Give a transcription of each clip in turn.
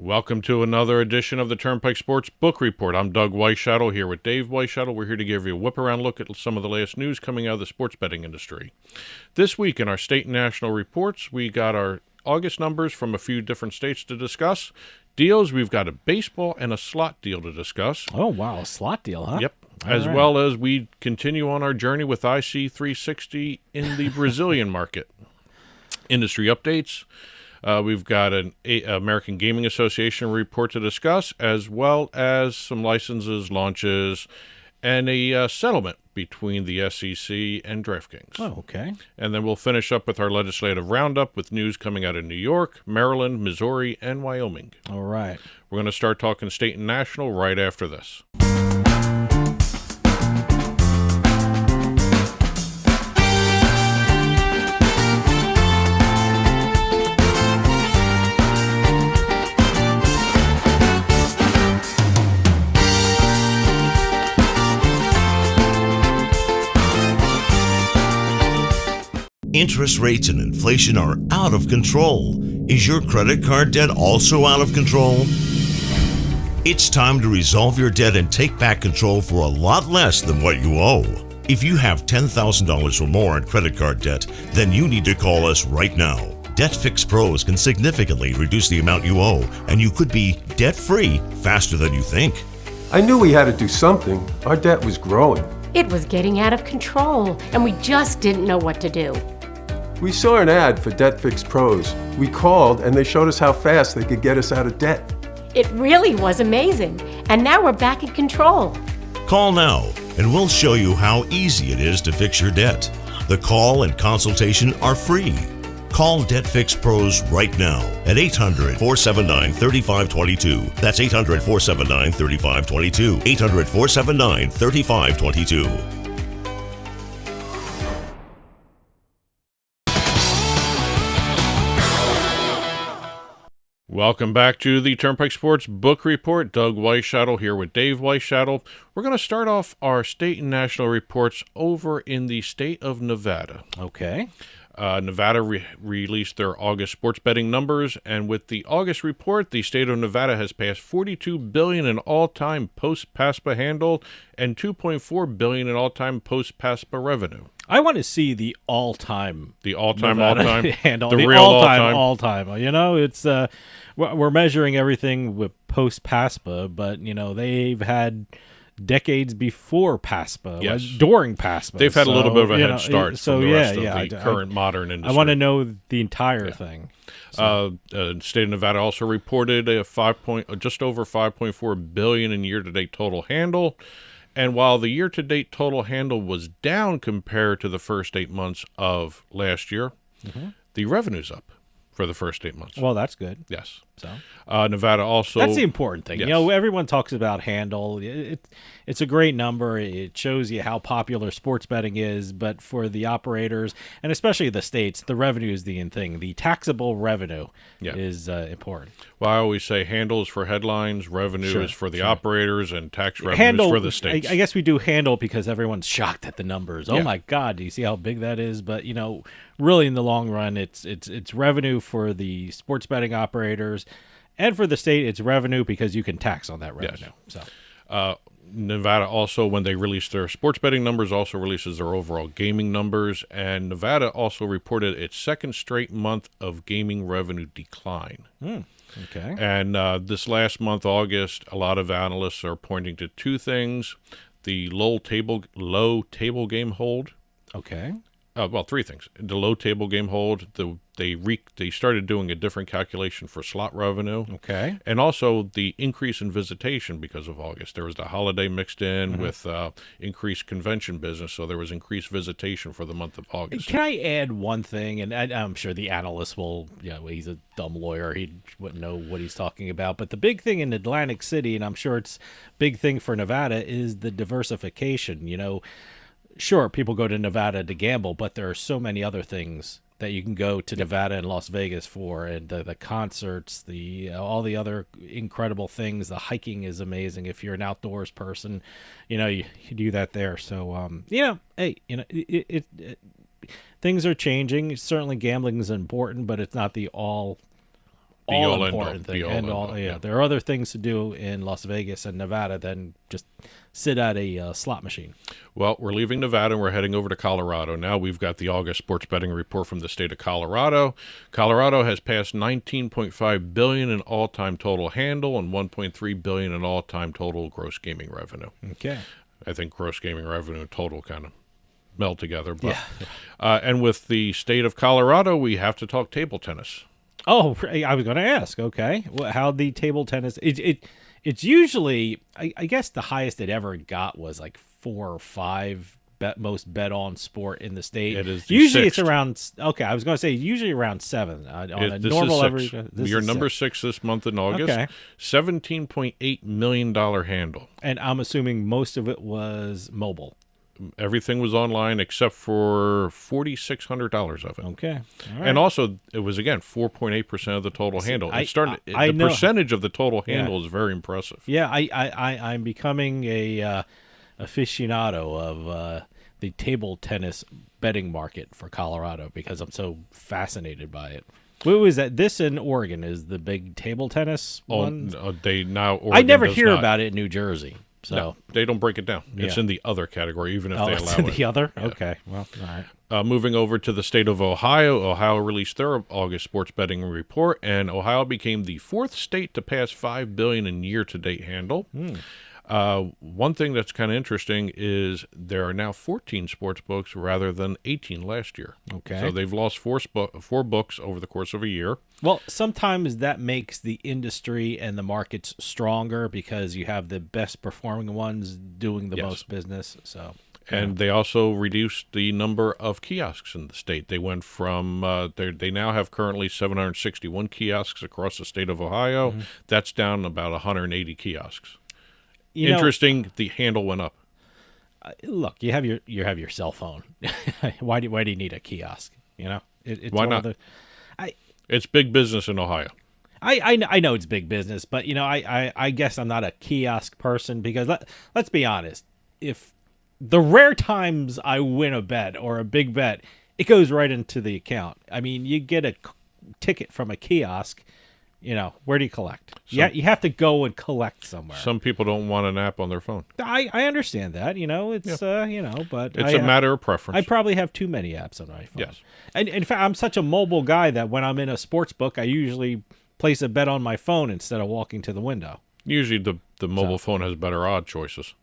Welcome to another edition of the Turnpike Sports Book Report. I'm Doug Weischadle here with Dave Weischadle. We're here to give you a whip-around look at some of the latest news coming out of the sports betting industry. This week in our state and national reports, we got our August numbers from a few different states to discuss. Deals, we've got a baseball and a slot deal to discuss. Oh, wow, a slot deal, huh? Yep. Well as we continue on our journey with IC360 in the Brazilian market. Industry updates. We've got an American Gaming Association report to discuss, as well as some licenses, launches, and a settlement between the SEC and DraftKings. Oh, okay. And then we'll finish up with our legislative roundup with news coming out of New York, Maryland, Missouri, and Wyoming. All right. We're going to start talking state and national right after this. Interest rates and inflation are out of control. Is your credit card debt also out of control? It's time to resolve your debt and take back control for a lot less than what you owe. If you have $10,000 or more in credit card debt, then you need to call us right now. Debt Fix Pros can significantly reduce the amount you owe, and you could be debt-free faster than you think. I knew we had to do something. Our debt was growing. It was getting out of control, and we just didn't know what to do. We saw an ad for Debt Fix Pros. We called and they showed us how fast they could get us out of debt. It really was amazing, and now we're back in control. Call now and we'll show you how easy it is to fix your debt. The call and consultation are free. Call Debt Fix Pros right now at 800-479-3522. That's 800-479-3522. 800-479-3522. Welcome back to the Turnpike Sports Book Report. Doug Weischadle here with Dave Weischadle. We're going to start off our state and national reports over in the state of Nevada. Okay. Nevada released their August sports betting numbers, and with the August report, the state of Nevada has passed $42 billion in all-time post-PASPA handle and $2.4 billion in all-time post-PASPA revenue. I want to see the all-time handle. The real all-time. You know, it's we're measuring everything with post-PASPA, but you know they've had decades before PASPA, yes. During PASPA. They've had a little bit of a head start from the rest of the current modern industry. I want to know the entire thing. So. State of Nevada also reported just over $5.4 billion in year-to-date total handle. And while the year-to-date total handle was down compared to the first 8 months of last year, the revenue's up for the first 8 months. Well, that's good. Yes. So Nevada also... That's the important thing. Yes. You know, everyone talks about handle. It's a great number. It shows you how popular sports betting is, but for the operators, and especially the states, the revenue is the thing. The taxable revenue is important. Well, I always say handle is for headlines, revenue is for the operators, and tax revenue is for the states. I guess we do handle because everyone's shocked at the numbers. Oh, my God, do you see how big that is? But, you know, really in the long run, it's revenue for the sports betting operators. And for the state, it's revenue because you can tax on that revenue. Yes. So, Nevada also, when they release their sports betting numbers, also releases their overall gaming numbers. And Nevada also reported its second straight month of gaming revenue decline. Okay. And this last month, August, a lot of analysts are pointing to two things: the low table game hold. Okay. Well, three things: the low table game hold. They started doing a different calculation for slot revenue. Okay. And also the increase in visitation because of August. There was the holiday mixed in with increased convention business, so there was increased visitation for the month of August. Can I add one thing? And I'm sure the analyst will, he's a dumb lawyer. He wouldn't know what he's talking about. But the big thing in Atlantic City, and I'm sure it's a big thing for Nevada, is the diversification. You know, sure, people go to Nevada to gamble, but there are so many other things that you can go to Nevada and Las Vegas for, and the concerts, all the other incredible things. The hiking is amazing if you're an outdoors person. You know, you do that there. So, hey, it things are changing. Certainly, gambling is important, but it's not the all all important thing. And all, yeah, there are other things to do in Las Vegas and Nevada than just sit at a slot machine. Well, we're leaving Nevada and we're heading over to Colorado. Now we've got the August sports betting report from the state of Colorado. Colorado has passed $19.5 billion in all-time total handle and $1.3 billion in all-time total gross gaming revenue. Okay. I think gross gaming revenue and total kind of meld together. But, Yeah. And with the state of Colorado, we have to talk table tennis. Oh, I was going to ask. Okay, well, how the table tennis? It's usually, I guess, the highest it ever got was like 4 or 5 most bet on sport in the state. It is usually sixth. It's around. Okay, I was going to say usually around 7 on a This normal is average. six. This You're is number 6. 6 this month in August. Okay. $17.8 million handle. And I'm assuming most of it was mobile. Everything was online except for $4,600 of it. Okay, all right. And also, it was, again, 4.8% of the total handle. I The know. percentage of the total handle is very impressive. Yeah, I'm becoming a aficionado of the table tennis betting market for Colorado because I'm so fascinated by it. What was that? This in Oregon is the big table tennis one. They now. I Oregon never does hear not. about it in New Jersey. So No, they don't break it down. It's Yeah. in the other category, even if they it's allow in it. the other. Yeah. Okay, well, all right. Moving over to the state of Ohio, Ohio released their August sports betting report, and Ohio became the 4th state to pass $5 billion in year-to-date handle. One thing that's kind of interesting is there are now 14 sports books rather than 18 last year. Okay. So they've lost 4 books over the course of a year. Well, sometimes that makes the industry and the markets stronger because you have the best performing ones doing the Yes. most business. So. And they also reduced the number of kiosks in the state. They went from they now have currently 761 kiosks across the state of Ohio. That's down about 180 kiosks. You know, Interesting, the handle went up. look, you have your cell phone. why do you need a kiosk? You know, it's Why one not? of It's big business in Ohio. I know it's big business, but you know, I guess I'm not a kiosk person because let's be honest, if the rare times I win a bet or a big bet, it goes right into the account. I mean, you get a ticket from a kiosk, you know, where do you collect? You have to go and collect somewhere. Some people don't want an app on their phone. I understand that, you know, it's you know, but It's a matter of preference. I probably have too many apps on my phone. Yes. And in fact, I'm such a mobile guy that when I'm in a sports book, I usually place a bet on my phone instead of walking to the window. Usually the mobile phone has better odd choices.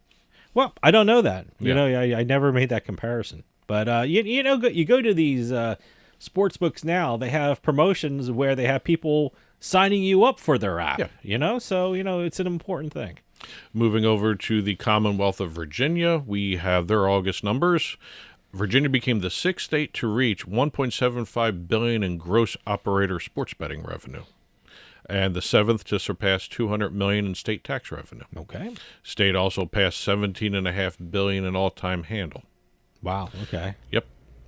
Well, I don't know that. You Yeah. know, I never made that comparison. But you know, you go to these sports books now. They have promotions where they have people signing you up for their app. Yeah. You know, so you know it's an important thing. Moving over to the Commonwealth of Virginia, we have their August numbers. Virginia became the 6th state to reach $1.75 billion in gross operator sports betting revenue, and the 7th to surpass $200 million in state tax revenue. Okay. State also passed $17.5 billion in all-time handle. Wow. Okay. Yep.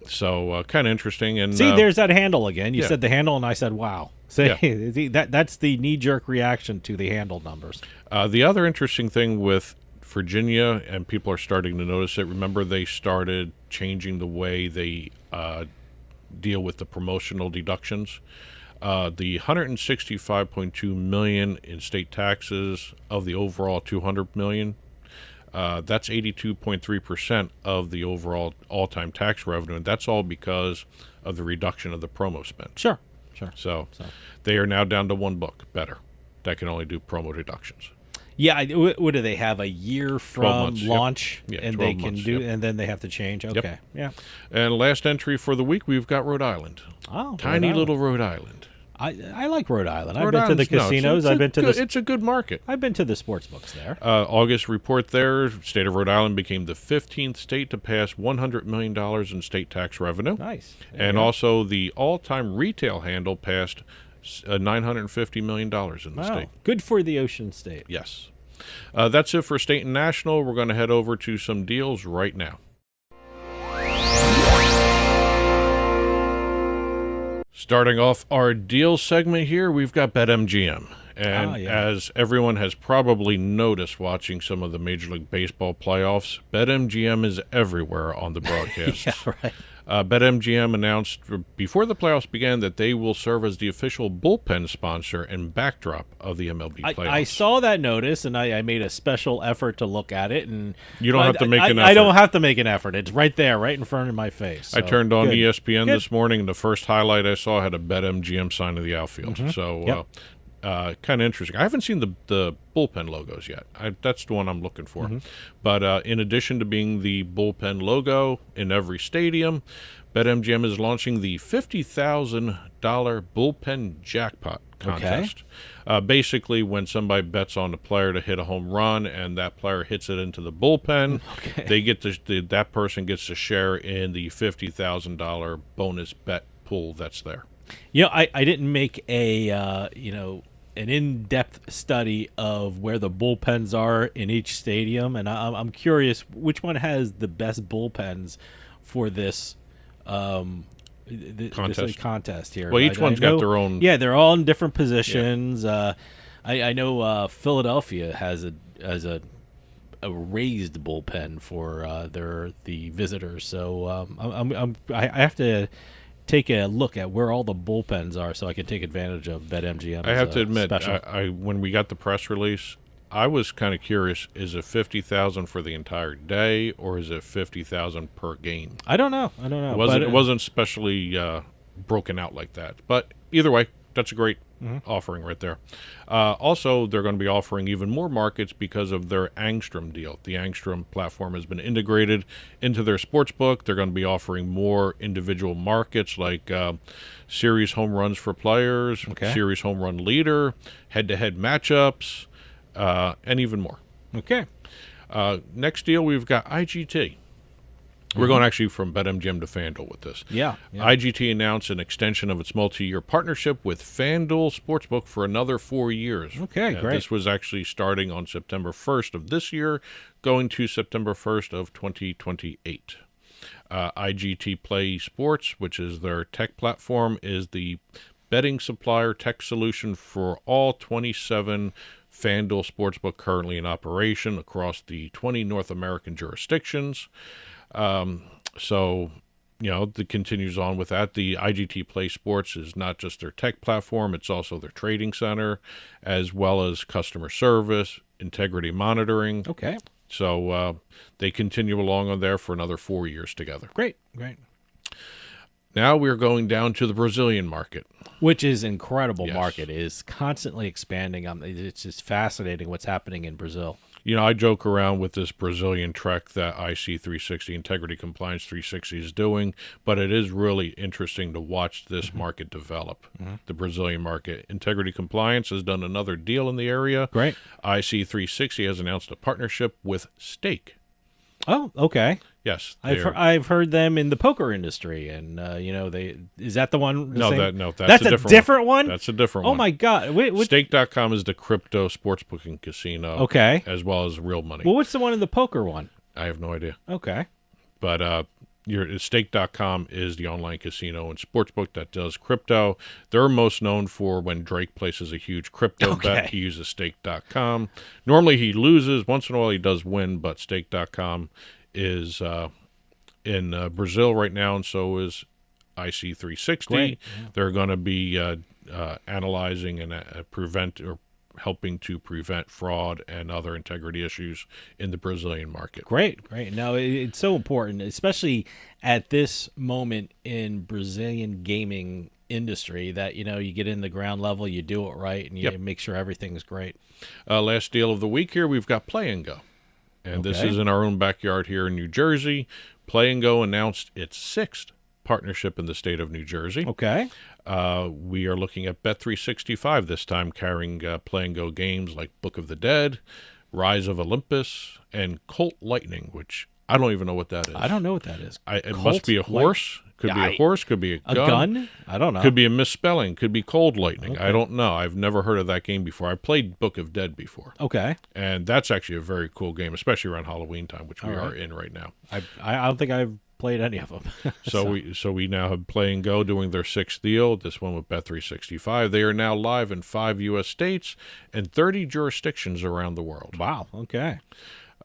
So kind of interesting. And See, there's that handle again. You yeah. said the handle, and I said, "Wow." See, that's the knee-jerk reaction to the handle numbers. The other interesting thing with Virginia, and people are starting to notice it, remember they started changing the way they deal with the promotional deductions. The $165.2 million in state taxes of the overall $200 million, that's 82.3% of the overall all-time tax revenue, and that's all because of the reduction of the promo spend. Sure. So they are now down to one book, better, that can only do promo deductions. Yeah. What do they have? A year from months, yep. launch, Yeah, and 12 they can months, do, yep. and then they have to change. Okay. Yeah. And last entry for the week, we've got Rhode Island. Oh, Tiny Rhode Island. little Rhode Island. I like Rhode Island. I've Rhode been to the Island's- no, casinos. it's I've been to good, the. It's a good market. I've been to the sports books there. August report there, state of Rhode Island became the 15th state to pass $100 million in state tax revenue. Nice. There And you go. also the all-time retail handle passed $950 million in the Wow. state. Good for the Ocean State. Yes. That's it for state and national. We're going to head over to some deals right now. Starting off our deal segment here, we've got BetMGM. And yeah. as everyone has probably noticed watching some of the Major League Baseball playoffs, BetMGM is everywhere on the broadcasts. Yeah, right. BetMGM announced before the playoffs began that they will serve as the official bullpen sponsor and backdrop of the MLB playoffs. I saw that notice, and I made a special effort to look at it. And you don't have to make an effort. I don't have to make an effort. It's right there, right in front of my face. So, I turned on good. ESPN this morning, and the first highlight I saw had a BetMGM sign of the outfield. So kind of interesting. I haven't seen the bullpen logos yet. That's the one I'm looking for. But in addition to being the bullpen logo in every stadium, BetMGM is launching the $50,000 bullpen jackpot contest. Basically, when somebody bets on a player to hit a home run and that player hits it into the bullpen, they get that person gets to share in the $50,000 bonus bet pool that's there. I didn't make a an in-depth study of where the bullpens are in each stadium, and I'm curious which one has the best bullpens for this contest here. Well, each one's got their own. Yeah, they're all in different positions. Yeah. I know Philadelphia has a raised bullpen for the visitors, so I have to take a look at where all the bullpens are so I can take advantage of BetMGM. I have to admit, when we got the press release, I was kind of curious: is it $50,000 for the entire day, or is it $50,000 per game? I don't know. It wasn't specially broken out like that. But either way, that's a great offering right there. Also, they're going to be offering even more markets because of their Angstrom deal. The Angstrom platform has been integrated into their sports book. They're going to be offering more individual markets like series home runs for players, series home run leader, head-to-head matchups, and even more. Okay. Next deal, we've got IGT. We're going actually from BetMGM to FanDuel with this. Yeah. IGT announced an extension of its multi-year partnership with FanDuel Sportsbook for another 4 years. Okay, great. This was actually starting on September 1st of this year, going to September 1st of 2028. IGT Play Sports, which is their tech platform, is the betting supplier tech solution for all 27 FanDuel Sportsbook currently in operation across the 20 North American jurisdictions. It continues on with that. The IGT Play Sports is not just their tech platform, it's also their trading center, as well as customer service, integrity monitoring. Okay. So they continue along on there for another 4 years together. Great. Now we're going down to the Brazilian market. Which is incredible. Yes. Market is constantly expanding. It's just fascinating what's happening in Brazil. I joke around with this Brazilian trek that IC360, Integrity Compliance 360 is doing, but it is really interesting to watch this market develop, the Brazilian market. Integrity Compliance has done another deal in the area. Great. IC360 has announced a partnership with Stake. Oh, okay. Yes, I've heard them in the poker industry, and is that the one? That's a different one. That's a different one. Oh my God! Wait, Stake.com is the crypto sportsbook and casino. Okay, as well as real money. Well, what's the one in the poker one? I have no idea. Okay, but Stake.com is the online casino and sportsbook that does crypto. They're most known for when Drake places a huge crypto bet, he uses Stake.com. Normally he loses. Once in a while he does win, but Stake.com is in Brazil right now, and so is IC360. Great. They're going to be analyzing and helping to prevent fraud and other integrity issues in the Brazilian market. Great. No, it's so important, especially at this moment in Brazilian gaming industry, that you get in the ground level, you do it right, and you make sure everything's great. Last deal of the week here, we've got Play and Go. And this is in our own backyard here in New Jersey. Play and Go announced its 6th partnership in the state of New Jersey. Okay. We are looking at Bet365 this time, carrying Play and Go games like Book of the Dead, Rise of Olympus, and Colt Lightning, which I don't even know what that is. I don't know what that is. It must be a horse. Could be a horse. Could be a gun. I don't know. Could be a misspelling. Could be Cold Lightning. Okay. I don't know. I've never heard of that game before. I played Book of Dead before. Okay. And that's actually a very cool game, especially around Halloween time, which we are in right now. I don't think I've played any of them. So we now have Play and Go doing their 6th deal, this one with Bet365. They are now live in 5 U.S. states and 30 jurisdictions around the world. Wow. Okay.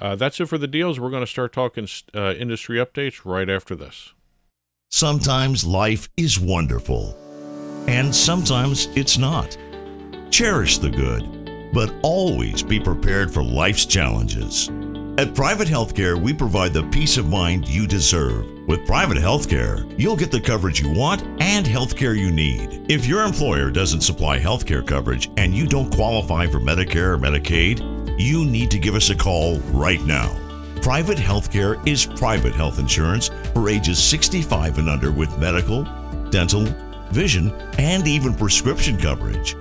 That's it for the deals. We're going to start talking industry updates right after this. Sometimes life is wonderful, and sometimes it's not. Cherish the good, but always be prepared for life's challenges. At Private Healthcare, we provide the peace of mind you deserve. With Private Healthcare, you'll get the coverage you want and healthcare you need. If your employer doesn't supply healthcare coverage and you don't qualify for Medicare or Medicaid, you need to give us a call right now. Private Healthcare is private health insurance for ages 65 and under with medical, dental, vision, and even prescription coverage.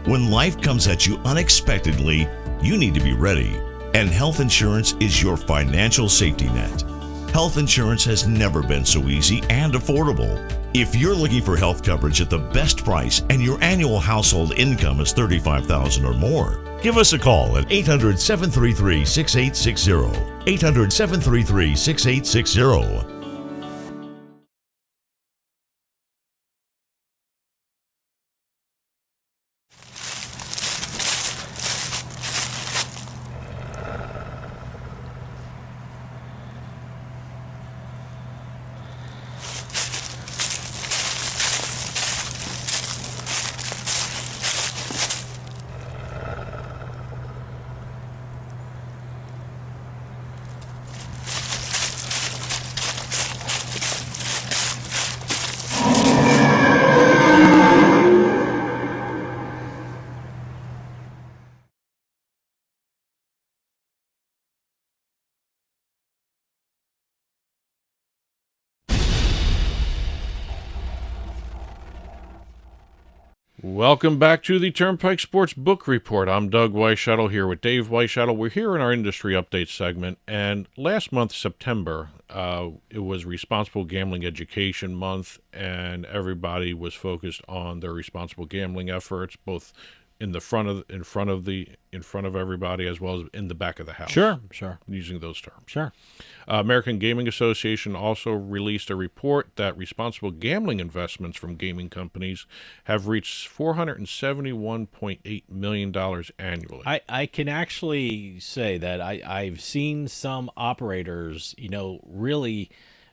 When life comes at you unexpectedly, you need to be ready, and health insurance is your financial safety net. Health insurance has never been so easy and affordable. If you're looking for health coverage at the best price and your annual household income is $35,000 or more, give us a call at 800-733-6860. 800-733-6860. Welcome back to the Turnpike Sports Book Report. I'm Doug Weischadle here with Dave Weischadle. We're here in our industry update segment, and last month, September, it was Responsible Gambling Education Month, and everybody was focused on their responsible gambling efforts, both in front of everybody as well as in the back of the house. Sure. Using those terms. Sure. American Gaming Association also released a report that responsible gambling investments from gaming companies have reached $471.8 million annually. I can actually say that I've seen some operators, really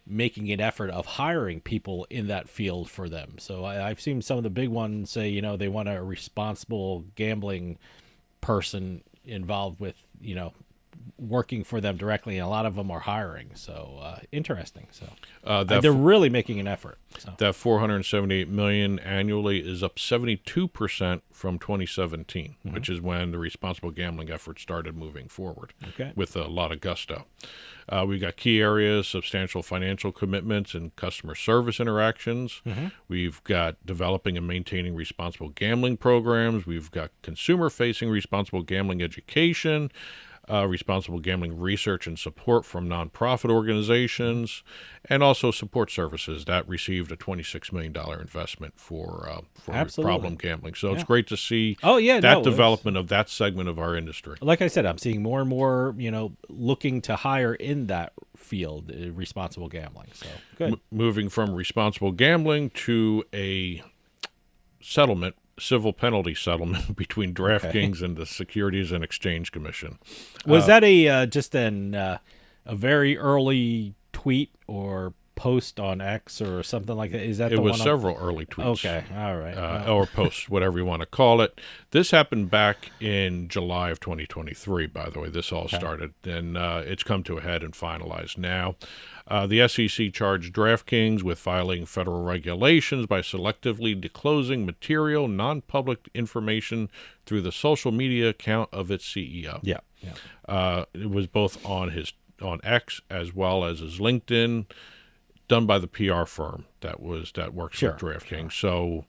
making an effort of hiring people in that field for them. So I've seen some of the big ones say, they want a responsible gambling person involved with, working for them directly, and a lot of them are hiring. So interesting. So they're really making an effort. So. That $478 million annually is up 72% from 2017, which is when the responsible gambling effort started moving forward with a lot of gusto. We got key areas, substantial financial commitments, and customer service interactions. We've got developing and maintaining responsible gambling programs. We've got consumer-facing responsible gambling education, responsible gambling research and support from nonprofit organizations, and also support services that received a $26 million investment for problem gambling. So it's great to see development of that segment of our industry. Like I said, I'm seeing more and more, looking to hire in that field, responsible gambling. So good. Moving from responsible gambling to a settlement, civil penalty settlement between DraftKings and the Securities and Exchange Commission. Was that just a very early tweet or post on X or something like that? Is that it was several early tweets? Okay, all right, or posts, whatever you want to call it. This happened back in July of 2023. By the way, this all started, and it's come to a head and finalized now. The SEC charged DraftKings with violating federal regulations by selectively disclosing material, non-public information through the social media account of its CEO. It was both on X as well as his LinkedIn, done by the PR firm that works with DraftKings. So,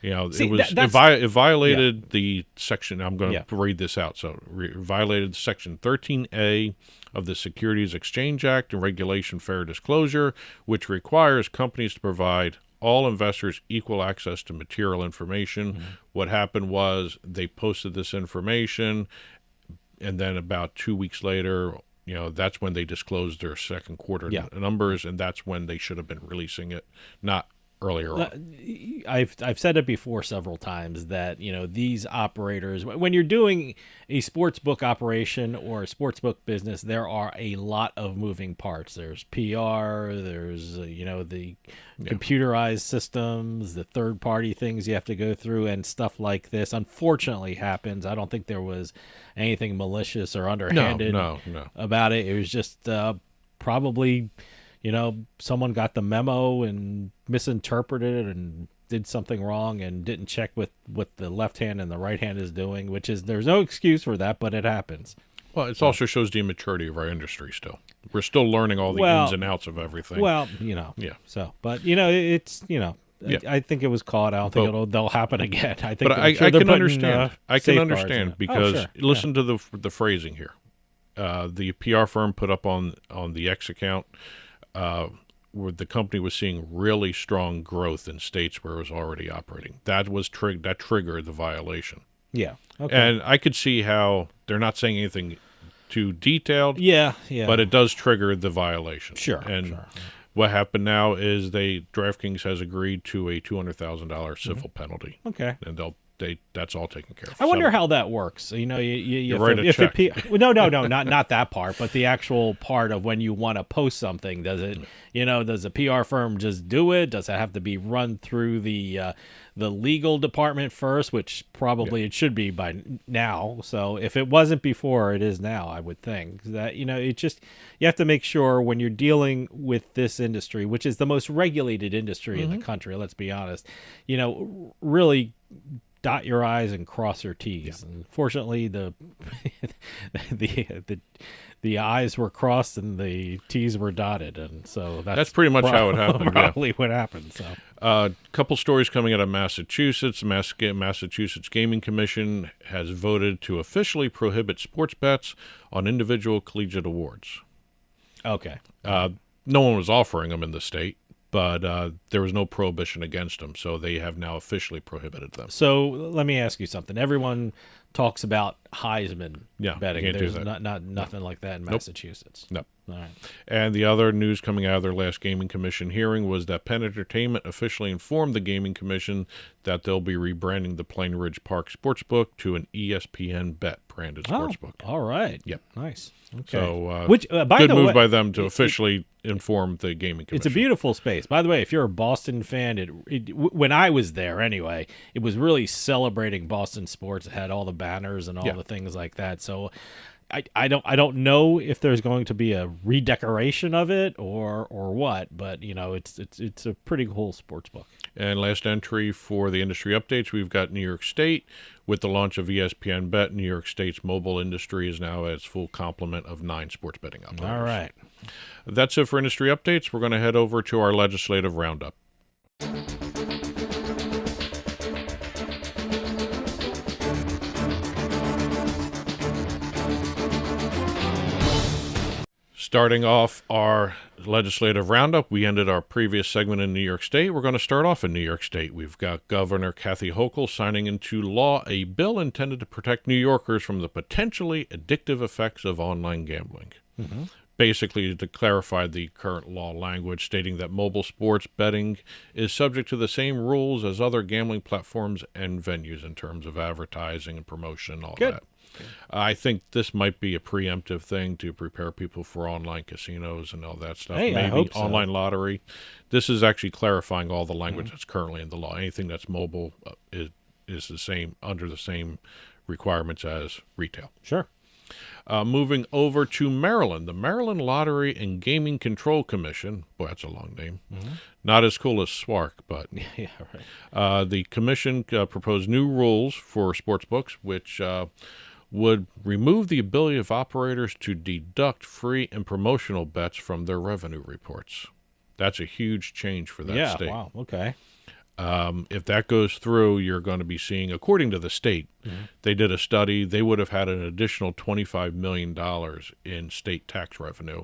it violated the section. I'm going to read this out. So, violated Section 13A of the Securities Exchange Act and Regulation Fair Disclosure, which requires companies to provide all investors equal access to material information. What happened was they posted this information, and then about 2 weeks later, that's when they disclosed their second quarter numbers, and that's when they should have been releasing it, not earlier on. I've said it before several times that, these operators, when you're doing a sportsbook operation or a sportsbook business, there are a lot of moving parts. There's PR, there's, the computerized systems, the third party things you have to go through, and stuff like this unfortunately happens. I don't think there was anything malicious or underhanded no. about it. It was just probably, someone got the memo and misinterpreted it and did something wrong and didn't check with what the left hand and the right hand is doing, which is, there's no excuse for that, but it happens. Well, it also shows the immaturity of our industry still. We're still learning all the ins and outs of everything. Well, Yeah. So, but, it's, I think it was caught. I don't think they'll happen again. I think, but I can understand. I can understand because sure. listen to the phrasing here. The PR firm put up on the X account where the company was seeing really strong growth in states where it was already operating. That was that triggered the violation. Yeah. Okay. And I could see how they're not saying anything too detailed. Yeah. But it does trigger the violation. Sure. And what happened now is DraftKings has agreed to a $200,000 civil penalty. Okay. And that's all taken care of. I wonder how that works. You write a check. No, not that part, but the actual part of when you want to post something. Does it, does a PR firm just do it? Does it have to be run through the legal department first, which probably it should be by now. So if it wasn't before, it is now, I would think. That, it just, you have to make sure when you're dealing with this industry, which is the most regulated industry in the country, let's be honest, really dot your I's and cross your T's. Yeah. And fortunately, the I's were crossed and the T's were dotted, and so that's pretty much how it happened. Probably what happened. So, couple stories coming out of Massachusetts. Massachusetts Gaming Commission has voted to officially prohibit sports bets on individual collegiate awards. Okay. No one was offering them in the state, but there was no prohibition against them, so they have now officially prohibited them. So let me ask you something. Everyone talks about Heisman betting. Can't There's do that. nothing like that in Massachusetts. No. All right. And the other news coming out of their last Gaming Commission hearing was that Penn Entertainment officially informed the Gaming Commission that they'll be rebranding the Plain Ridge Park Sportsbook to an ESPN Bet branded sportsbook. All right. Yep. Nice. Okay. So, Which, by good the move way, by them to officially inform the Gaming Commission. It's a beautiful space. By the way, if you're a Boston fan, when I was there anyway, it was really celebrating Boston sports. It had all the banners and all the things like that. So I don't know if there's going to be a redecoration of it or what, but it's a pretty cool sports book. And last entry for the industry updates, we've got New York State. With the launch of ESPN Bet, New York State's mobile industry is now at its full complement of 9 sports betting operators. All right. That's it for industry updates. We're going to head over to our legislative roundup. Starting off our legislative roundup, we ended our previous segment in New York State. We're going to start off in New York State. We've got Governor Kathy Hochul signing into law a bill intended to protect New Yorkers from the potentially addictive effects of online gambling. Mm-hmm. Basically, to clarify the current law language, stating that mobile sports betting is subject to the same rules as other gambling platforms and venues in terms of advertising and promotion and all that. I think this might be a preemptive thing to prepare people for online casinos and all that stuff. Hey, maybe I hope so. Online lottery. This is actually clarifying all the language that's currently in the law. Anything that's mobile is the same, under the same requirements as retail. Sure. Moving over to Maryland, the Maryland Lottery and Gaming Control Commission. Boy, that's a long name. Mm-hmm. Not as cool as SWARC, but yeah, right. The commission proposed new rules for sportsbooks, which would remove the ability of operators to deduct free and promotional bets from their revenue reports. That's a huge change for that state. Yeah, wow, okay. If that goes through, you're going to be seeing, according to the state, they did a study, they would have had an additional $25 million in state tax revenue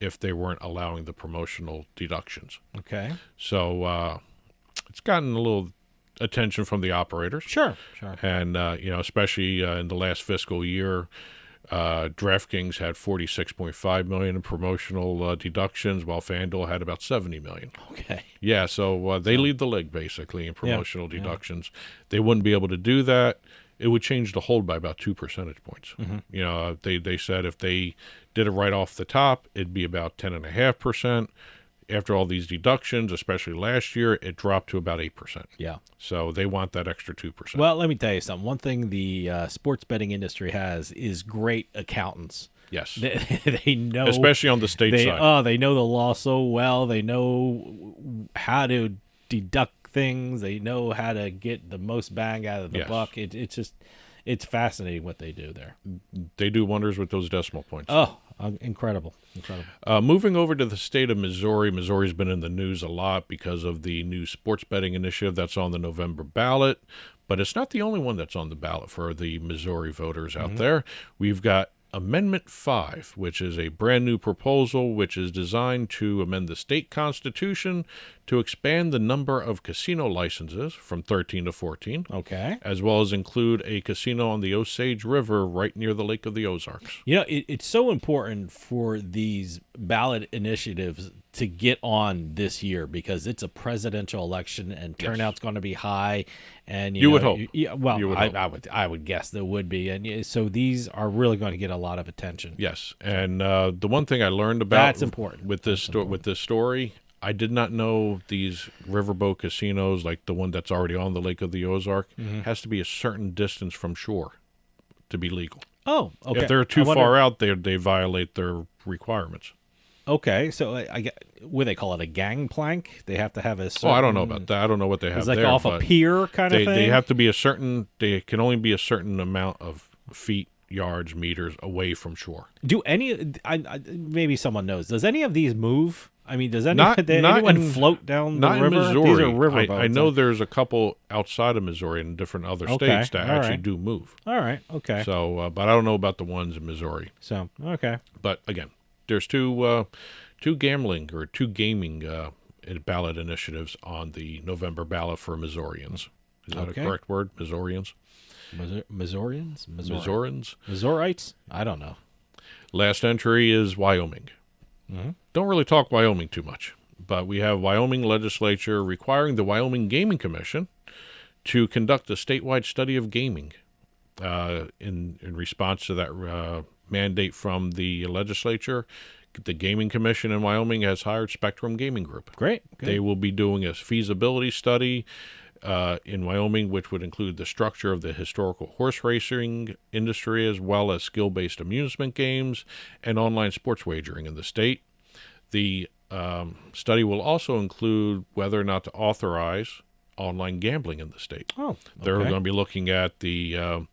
if they weren't allowing the promotional deductions. Okay. So it's gotten a little attention from the operators. Sure. And, especially in the last fiscal year, DraftKings had $46.5 million in promotional deductions, while FanDuel had about $70 million. Okay. Yeah, so they lead the league basically in promotional deductions. They wouldn't be able to do that. It would change the hold by about 2 percentage points. You know, they said if they did it right off the top, it'd be about 10.5%. After all these deductions, especially last year, it dropped to about 8%. Yeah. So they want that extra 2%. Well, let me tell you something. One thing the sports betting industry has is great accountants. Yes. They know, especially on the state side. Oh, they know the law so well. They know how to deduct things. They know how to get the most bang out of the buck. It's fascinating what they do there. They do wonders with those decimal points. Oh, incredible. Moving over to the state of Missouri. Missouri's been in the news a lot because of the new sports betting initiative that's on the November ballot. But it's not the only one that's on the ballot for the Missouri voters out there. We've got Amendment 5, which is a brand new proposal which is designed to amend the state constitution to expand the number of casino licenses from 13 to 14. Okay. As well as include a casino on the Osage River right near the Lake of the Ozarks. You know, it's so important for these ballot initiatives to get on this year because it's a presidential election and turnout's going to be high. And you would hope. I would guess there would be, and so these are really going to get a lot of attention. Yes, and the one thing I learned about that's important with this story, I did not know these riverboat casinos, like the one that's already on the Lake of the Ozark, has to be a certain distance from shore to be legal. Oh, okay. If they're too far out, they violate their requirements. Okay, so would they call it a gangplank? They have to have a certain... Oh, I don't know about that. I don't know what they have like there. Off a pier kind of thing? They have to be they can only be a certain amount of feet, yards, meters away from shore. Do maybe someone knows, does any of these move? I mean, does anyone float down the river? Not in Missouri. These are river boats. I know there's a couple outside of Missouri and different other states that actually do move. All right, okay. So, but I don't know about the ones in Missouri. So, okay. But again, there's two gaming ballot initiatives on the November ballot for Missourians. Is that a correct word? Missourians? Missourians? Missourians? Missourites? I don't know. Last entry is Wyoming. Don't really talk Wyoming too much, but we have Wyoming legislature requiring the Wyoming Gaming Commission to conduct a statewide study of gaming in response to that mandate from the legislature. The Gaming Commission in Wyoming has hired Spectrum Gaming Group. Great. Good. They will be doing a feasibility study in Wyoming, which would include the structure of the historical horse racing industry, as well as skill-based amusement games and online sports wagering in the state. The study will also include whether or not to authorize online gambling in the state. Oh, okay. They're going to be looking at the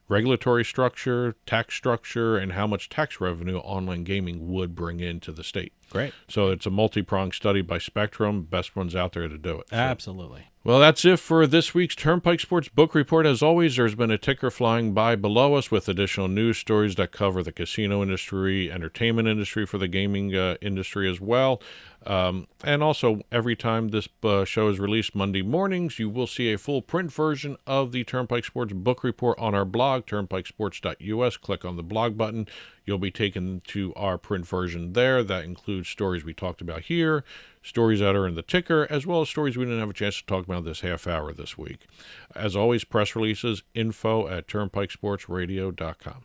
regulatory structure, tax structure, and how much tax revenue online gaming would bring into the state. Great. So it's a multi-pronged study by Spectrum, best ones out there to do it. So. Absolutely. Well, that's it for this week's Turnpike Sports Book Report. As always, there's been a ticker flying by below us with additional news stories that cover the casino industry, entertainment industry for the gaming industry as well. And also, every time this show is released Monday mornings, you will see a full print version of the Turnpike Sports Book Report on our blog, turnpikesports.us. Click on the blog button. You'll be taken to our print version there. That includes stories we talked about here, stories that are in the ticker, as well as stories we didn't have a chance to talk about this half hour this week. As always, press releases, info@turnpikesportsradio.com.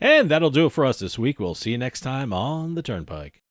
And that'll do it for us this week. We'll see you next time on the Turnpike.